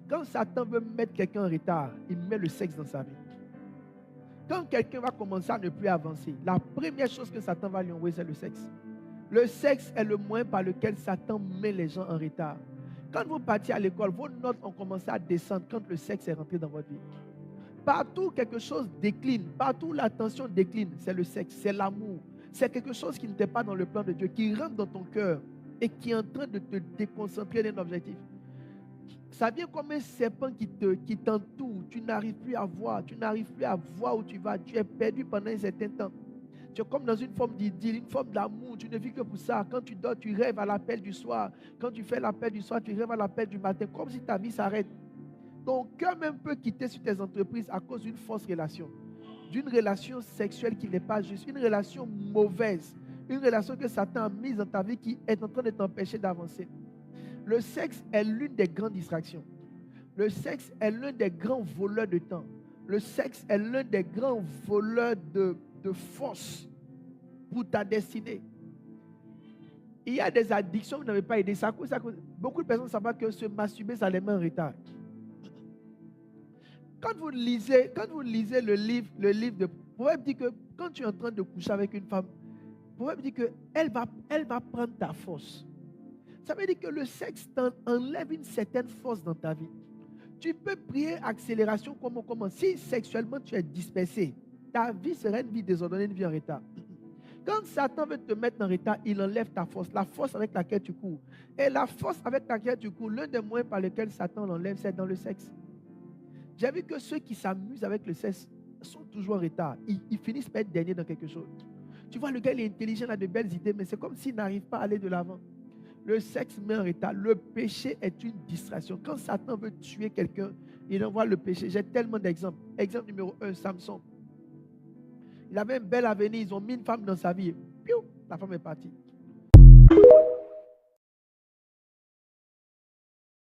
Quand Satan veut mettre quelqu'un en retard, il met le sexe dans sa vie. Quand quelqu'un va commencer à ne plus avancer, la première chose que Satan va lui envoyer, c'est le sexe. Le sexe est le moyen par lequel Satan met les gens en retard. Quand vous partiez à l'école, vos notes ont commencé à descendre quand le sexe est rentré dans votre vie. Partout quelque chose décline, partout l'attention décline, c'est le sexe, c'est l'amour. C'est quelque chose qui n'était pas dans le plan de Dieu, qui rentre dans ton cœur et qui est en train de te déconcentrer d'un objectif. Ça vient comme un serpent qui t'entoure. Tu n'arrives plus à voir. Tu n'arrives plus à voir où tu vas. Tu es perdu pendant un certain temps. Tu es comme dans une forme d'idylle, une forme d'amour. Tu ne vis que pour ça. Quand tu dors, tu rêves à l'appel du soir. Quand tu fais l'appel du soir, tu rêves à l'appel du matin. Comme si ta vie s'arrête. Ton cœur même peut quitter sur tes entreprises à cause d'une fausse relation. D'une relation sexuelle qui n'est pas juste. Une relation mauvaise. Une relation que Satan a mise dans ta vie qui est en train de t'empêcher d'avancer. Le sexe est l'une des grandes distractions. Le sexe est l'un des grands voleurs de temps. Le sexe est l'un des grands voleurs de force pour ta destinée. Il y a des addictions que vous n'avez pas aidé. Beaucoup de personnes ne savent pas que se masturber, ça les met en retard. Quand vous lisez le livre de Proverbe dit que quand tu es en train de coucher avec une femme, Proverbe dit qu'elle va prendre ta force. Ça veut dire que le sexe enlève une certaine force dans ta vie. Tu peux prier accélération comment. Si sexuellement tu es dispersé, ta vie sera une vie désordonnée, une vie en retard. Quand Satan veut te mettre en retard, il enlève ta force, la force avec laquelle tu cours. Et la force avec laquelle tu cours, l'un des moyens par lesquels Satan l'enlève, c'est dans le sexe. J'ai vu que ceux qui s'amusent avec le sexe sont toujours en retard. Ils finissent par être derniers dans quelque chose. Tu vois, le gars, il est intelligent, il a de belles idées, mais c'est comme s'il n'arrive pas à aller de l'avant. Le sexe met en retard. Le péché est une distraction. Quand Satan veut tuer quelqu'un, il envoie le péché. J'ai tellement d'exemples. Exemple numéro 1, Samson. Il avait un bel avenir. Ils ont mis une femme dans sa vie. Piou, la femme est partie.